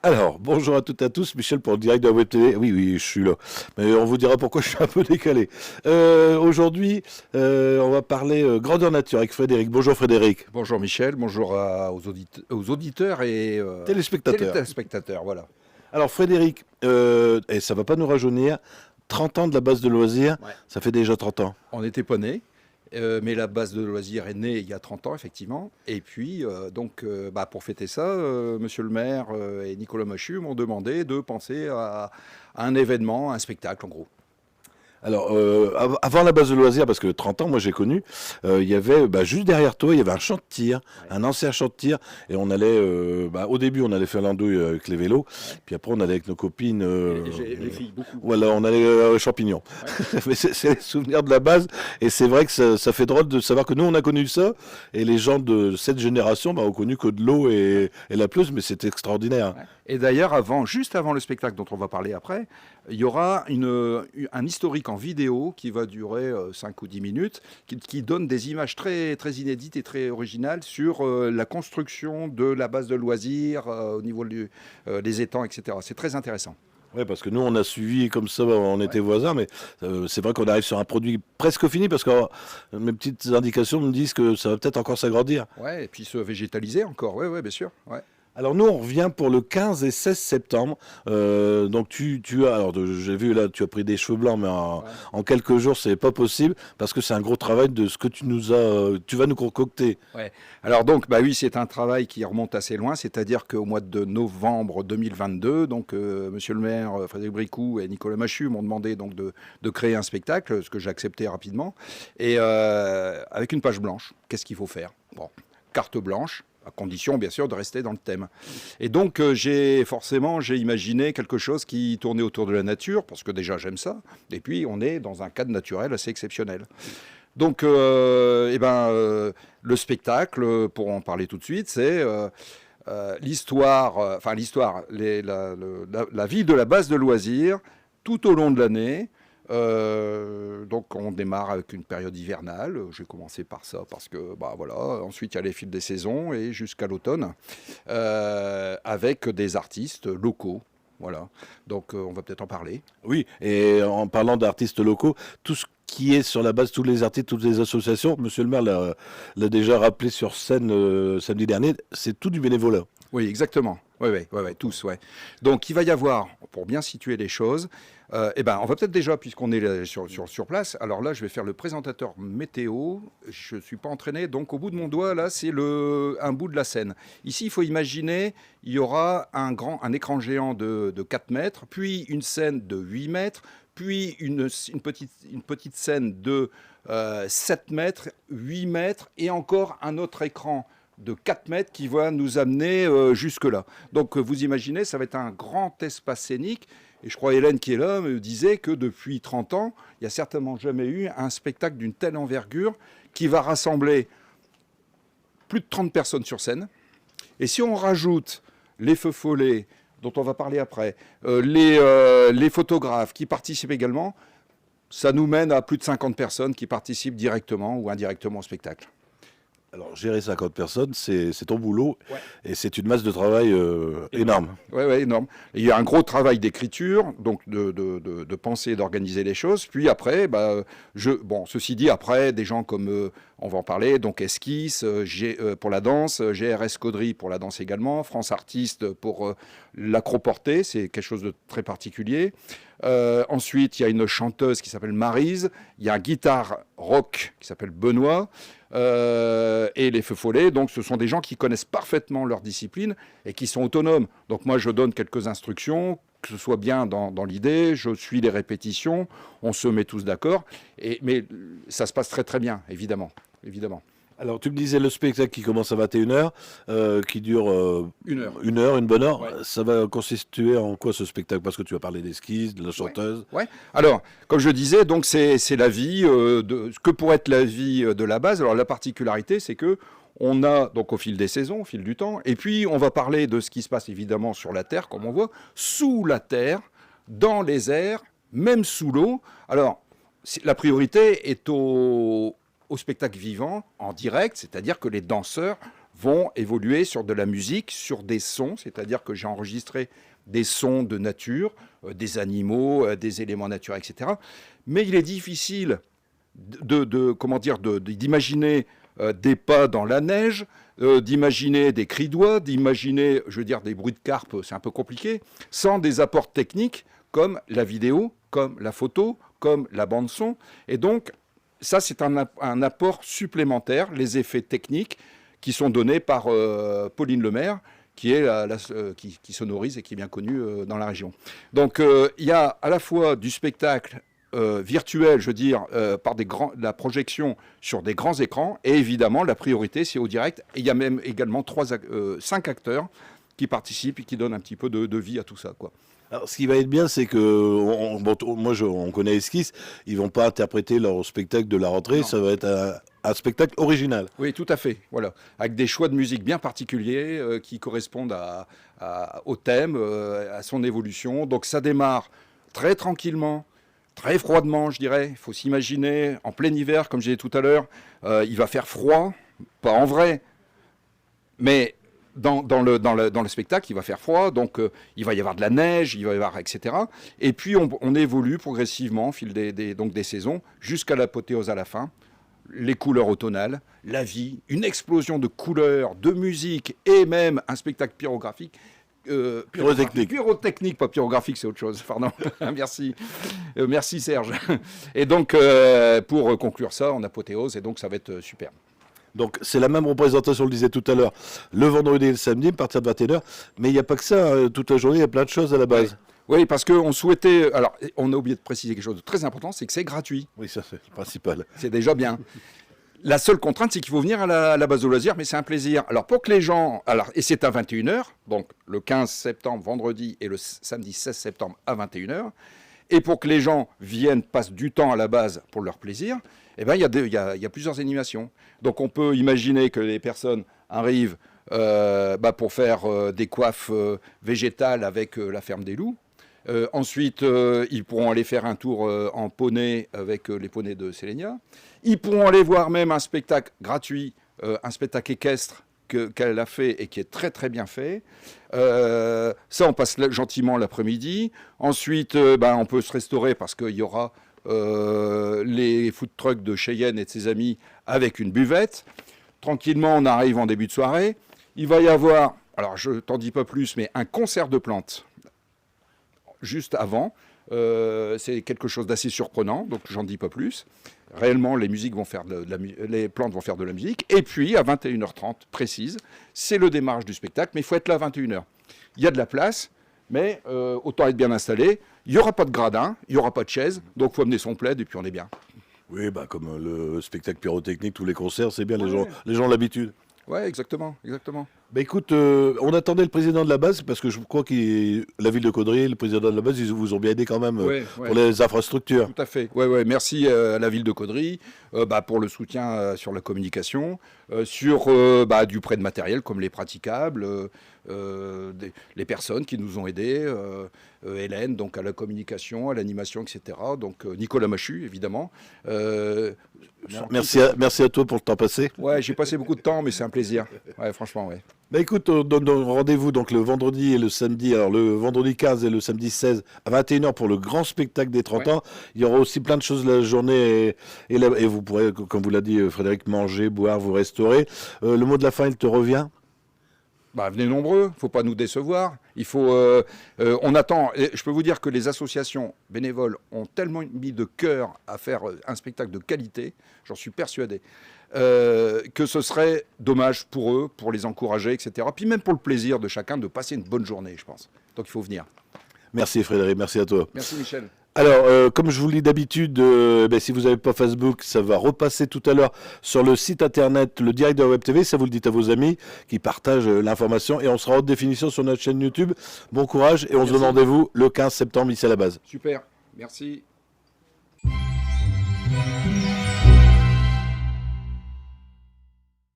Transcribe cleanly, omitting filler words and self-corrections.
Alors, bonjour à toutes et à tous, Michel pour le direct de la Web TV. Oui, oui, je suis là. Mais on vous dira pourquoi je suis un peu décalé. Aujourd'hui, on va parler grandeur nature avec Frédéric. Bonjour Frédéric. Bonjour Michel, bonjour aux auditeurs et Téléspectateurs. téléspectateurs, voilà. Alors Frédéric, et ça va pas nous rajeunir, 30 ans de la base de loisirs, Ouais. ça fait déjà 30 ans. On n'était pas nés, mais la base de loisirs est née il y a 30 ans, effectivement. Et puis, pour fêter ça, monsieur le maire et Nicolas Machu m'ont demandé de penser à un événement, un spectacle, en gros. Alors, avant la base de loisirs, parce que 30 ans, moi j'ai connu, il y avait, juste derrière toi, il y avait un champ de tir, Ouais. un ancien champ de tir, et on allait, au début, on allait faire l'andouille avec les vélos, puis après, on allait avec nos copines, Les filles, beaucoup. voilà, on allait aux champignons. Ouais. Mais c'est les souvenirs de la base, et c'est vrai que ça fait drôle de savoir que nous, on a connu ça, et les gens de cette génération ont connu que de l'eau et la pelouse, mais c'était extraordinaire. Ouais. Et d'ailleurs, juste avant le spectacle dont on va parler après, il y aura un historique en vidéo qui va durer 5 ou 10 minutes, qui donne des images très, très inédites et très originales sur la construction de la base de loisirs au niveau des étangs, etc. C'est très intéressant. Oui, parce que nous, on a suivi comme ça, on était Ouais. voisins, mais c'est vrai qu'on arrive sur un produit presque fini, parce que mes petites indications me disent que ça va peut-être encore s'agrandir. Ouais, et puis se végétaliser encore, ouais, ouais, bien sûr. Ouais. Alors nous, on revient pour le 15 et 16 septembre. Donc tu as, alors j'ai vu là, tu as pris des cheveux blancs, mais Ouais. en quelques jours, c'est pas possible, parce que c'est un gros travail de ce que tu vas nous concocter. Ouais. Alors donc, bah oui, c'est un travail qui remonte assez loin, c'est-à-dire qu'au mois de novembre 2022, donc Monsieur le maire Frédéric Bricou et Nicolas Machu m'ont demandé donc de créer un spectacle, ce que j'ai accepté rapidement, et avec une page blanche. Qu'est-ce qu'il faut faire? Bon, carte blanche, à condition bien sûr de rester dans le thème. Et donc j'ai imaginé quelque chose qui tournait autour de la nature, parce que déjà j'aime ça, et puis on est dans un cadre naturel assez exceptionnel. Donc, le spectacle, pour en parler tout de suite, c'est la vie de la base de loisirs tout au long de l'année. Donc, on démarre avec une période hivernale. J'ai commencé par ça parce que, voilà. Ensuite, il y a les fils des saisons et jusqu'à l'automne, avec des artistes locaux. Voilà. Donc, on va peut-être en parler. Oui, et en parlant d'artistes locaux, tout ce qui est sur la base, tous les artistes, toutes les associations, Monsieur le maire l'a déjà rappelé sur scène samedi dernier, c'est tout du bénévolat. Oui, exactement. Oui, oui, oui, oui, tous, ouais. Donc, il va y avoir, pour bien situer les choses, on va peut-être déjà, puisqu'on est là sur place, alors là, je vais faire le présentateur météo. Je ne suis pas entraîné, donc au bout de mon doigt, là, c'est un bout de la scène. Ici, il faut imaginer, il y aura un écran géant de 4 mètres, puis une scène de 8 mètres, puis une petite scène de 7 mètres, 8 mètres, et encore un autre écran de 4 mètres qui va nous amener jusque-là. Donc vous imaginez, ça va être un grand espace scénique. Et je crois Hélène qui est là me disait que depuis 30 ans, il n'y a certainement jamais eu un spectacle d'une telle envergure qui va rassembler plus de 30 personnes sur scène. Et si on rajoute les feux follets, dont on va parler après, les photographes qui participent également, ça nous mène à plus de 50 personnes qui participent directement ou indirectement au spectacle. Alors, gérer 50 personnes, c'est ton boulot, Ouais. et c'est une masse de travail énorme. Oui, ouais, énorme. Et il y a un gros travail d'écriture, donc de penser et d'organiser les choses. Puis après, ceci dit, après, des gens comme, on va en parler, donc Esquisse pour la danse, GRS Caudry pour la danse également, France Artiste pour l'acroporté, c'est quelque chose de très particulier. Ensuite, il y a une chanteuse qui s'appelle Maryse, il y a un guitare rock qui s'appelle Benoît, et les feux follets. Donc, ce sont des gens qui connaissent parfaitement leur discipline et qui sont autonomes. Donc, moi, je donne quelques instructions, que ce soit bien dans l'idée, je suis les répétitions, on se met tous d'accord. Mais ça se passe très, très bien, évidemment. Évidemment. Alors, tu me disais le spectacle qui commence à 21h, qui dure Une heure. une bonne heure. Ouais. Ça va consister en quoi ce spectacle? Parce que tu as parlé d'esquisse, de la chanteuse. Ouais. Alors, comme je disais, donc c'est la vie ce que pourrait être la vie de la base. Alors la particularité, c'est que on a donc au fil des saisons, au fil du temps, et puis on va parler de ce qui se passe évidemment sur la Terre, comme on voit, sous la Terre, dans les airs, même sous l'eau. Alors, la priorité est au spectacle vivant, en direct, c'est-à-dire que les danseurs vont évoluer sur de la musique, sur des sons, c'est-à-dire que j'ai enregistré des sons de nature, des animaux, des éléments naturels, etc. Mais il est difficile d'imaginer des pas dans la neige, d'imaginer des cris d'oies, d'imaginer, je veux dire, des bruits de carpe, c'est un peu compliqué, sans des apports techniques comme la vidéo, comme la photo, comme la bande-son. Et donc, ça, c'est un apport supplémentaire, les effets techniques qui sont donnés par Pauline Lemaire, qui sonorise et qui est bien connue dans la région. Donc, il y a à la fois du spectacle virtuel, je veux dire, par la projection sur des grands écrans, et évidemment, la priorité, c'est au direct. Et il y a même également 5 acteurs qui participent et qui donnent un petit peu de vie à tout ça, quoi. Alors, ce qui va être bien, c'est que on connaît Esquisse, ils vont pas interpréter leur spectacle de la rentrée, non. Ça va être un spectacle original. Oui, tout à fait. Voilà, avec des choix de musique bien particuliers qui correspondent au thème, à son évolution. Donc ça démarre très tranquillement, très froidement, je dirais. Il faut s'imaginer en plein hiver, comme j'ai dit tout à l'heure, il va faire froid, pas en vrai, mais dans le spectacle, il va faire froid, donc il va y avoir de la neige, il va y avoir, etc. Et puis on évolue progressivement au fil des saisons, jusqu'à l'apothéose à la fin. Les couleurs automnales, la vie, une explosion de couleurs, de musique, et même un spectacle pyrographique. Pyrotechnique, pas pyrographique, c'est autre chose, pardon. Merci. Merci Serge. Et donc, pour conclure ça, en apothéose, et donc ça va être super. Donc c'est la même représentation, on le disait tout à l'heure, le vendredi et le samedi, à partir de 21h. Mais il n'y a pas que ça, hein. Toute la journée, il y a plein de choses à la base. Oui, parce qu'on souhaitait... Alors, on a oublié de préciser quelque chose de très important, c'est que c'est gratuit. Oui, ça c'est le principal. C'est déjà bien. La seule contrainte, c'est qu'il faut venir à la base de loisirs, mais c'est un plaisir. Alors, pour que les gens... et c'est à 21h, donc le 15 septembre, vendredi, et le samedi 16 septembre à 21h. Et pour que les gens passent du temps à la base pour leur plaisir, eh ben, il y a plusieurs animations. Donc on peut imaginer que les personnes arrivent pour faire des coiffes végétales avec la ferme des loups. Ensuite, ils pourront aller faire un tour en poney avec les poneys de Sélénia. Ils pourront aller voir même un spectacle gratuit, un spectacle équestre qu'elle a fait et qui est très très bien fait. Ça, on passe gentiment l'après-midi. Ensuite, on peut se restaurer parce qu'il y aura les food trucks de Cheyenne et de ses amis avec une buvette. Tranquillement, on arrive en début de soirée. Il va y avoir, alors je t'en dis pas plus, mais un concert de plantes juste avant. C'est quelque chose d'assez surprenant, donc j'en dis pas plus. Réellement, les plantes vont faire de la musique. Et puis, à 21h30 précise, c'est le démarrage du spectacle, mais il faut être là à 21h. Il y a de la place, mais autant être bien installé. Il n'y aura pas de gradin, il n'y aura pas de chaise, donc il faut amener son plaid et puis on est bien. Oui, comme le spectacle pyrotechnique, tous les concerts, c'est bien, ouais. Les gens ont l'habitude. Oui, exactement. Écoute, on attendait le président de la base, parce que je crois que la ville de Caudry, le président de la base, ils vous ont bien aidé quand même pour les infrastructures. Tout à fait. Ouais. Merci à la ville de Caudry pour le soutien sur la communication, sur du prêt de matériel comme les praticables, les personnes qui nous ont aidés, Hélène, donc à la communication, à l'animation, etc. Donc Nicolas Machu, évidemment. Merci à toi pour le temps passé. Ouais, j'ai passé beaucoup de temps, mais c'est un plaisir. Ouais, franchement, ouais. Écoute, on donne rendez-vous donc le vendredi et le samedi. Alors le vendredi 15 et le samedi 16 à 21h pour le grand spectacle des 30 ans. Il y aura aussi plein de choses la journée et vous pourrez, comme vous l'a dit Frédéric, manger, boire, vous restaurer. Le mot de la fin, il te revient ? Venez nombreux, il ne faut pas nous décevoir. On attend. Je peux vous dire que les associations bénévoles ont tellement mis de cœur à faire un spectacle de qualité, j'en suis persuadé, que ce serait dommage pour eux, pour les encourager, etc. Puis même pour le plaisir de chacun de passer une bonne journée, je pense. Donc il faut venir. Merci Frédéric, merci à toi. Merci Michel. Alors, comme je vous le dis d'habitude, si vous n'avez pas Facebook, ça va repasser tout à l'heure sur le site internet, le direct de la Web TV. Ça, vous le dites à vos amis qui partagent l'information. Et on sera en haute définition sur notre chaîne YouTube. Bon courage et on se donne rendez-vous le 15 septembre ici à la base. Super, merci.